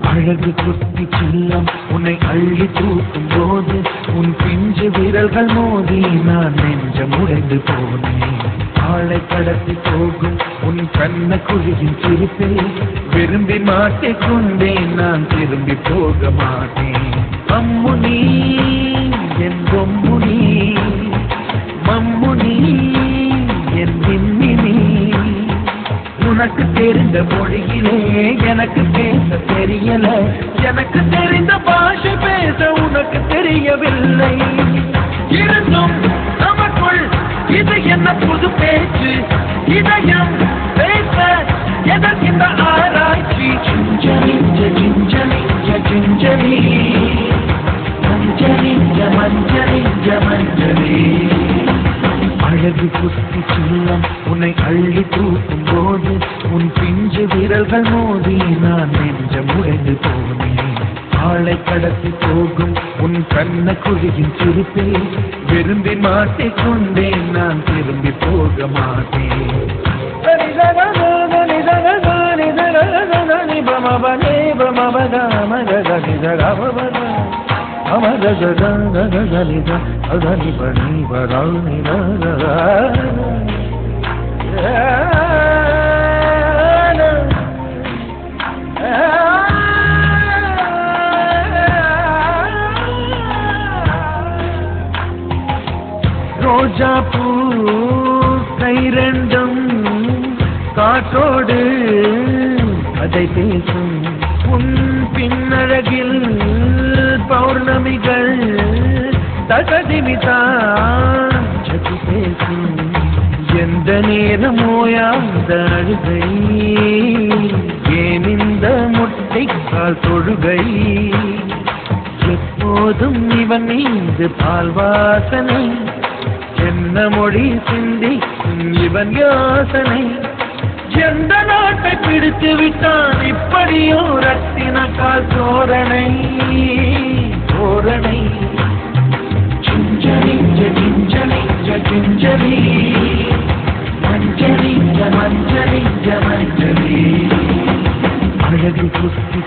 அழகு குட்டி சில்லம் உன்னை அள்ளி தூக்கும் போது உன் பிஞ்சு விரல்கள் மோதி நான் நெஞ்சம் உடைந்து போனேன். ஆளை கடத்தி போகும் உன் கண்ண குழியின் சிரிப்பை விரும்பி மாட்டிக்கொண்டேன். நான் திரும்பி போக மாட்டேன். அம்முனி என் பொம்முனி, மம்முனி என் விண்மினி. உனக்கு தெரிந்த மொழியிலே எனக்கு பேச தெரியல. எனக்கு தெரிந்த பாஷை பேச உனக்கு தெரியவில்லை. இருந்தும் நமக்குள் இது என்ன புது பேச்சு? இதயம் பேச எதற்கின்ற ஆராய்ச்சி? Gingelly gingelly gingelly மஞ்சளி மஞ்சளி மஞ்சளி. அழகு குட்டி சில்லம் உன்னை அள்ளி தூக்கும் போது உன் பிஞ்சு விரல்கள் மோதி நான் நெஞ்சம் உடைந்து போனேன். ஆளை கடத்தி போகும் உன் கண்ண குழியின் சிரிப்பை விரும்பி மாட்டிக்கொண்டேன். நான் திரும்பி போக மாட்டேன். ரோஜா பூ கை ரெண்டும் காற்றோடு அதை பேசும். உன் பின்னழகில் பௌர்ணமிகள் தகதிமிதான் சதி பேசும். எந்த நேரமோயாந்த அழுகை, ஏன் இந்த முட்டைக்கால் தொழுகை? எப்போதும் இவன் மீது பால் வாசனை, என்ன மொழி சிந்தி இவன் யோசனை? எந்த நாட்டை பிடித்து விட்டான் இப்படியோ ரத்தின கால் தோரணை தோரணை. Gingelly gingelly gingelly மஞ்சளி மஞ்சளி மஞ்சளி. அழகு குட்டி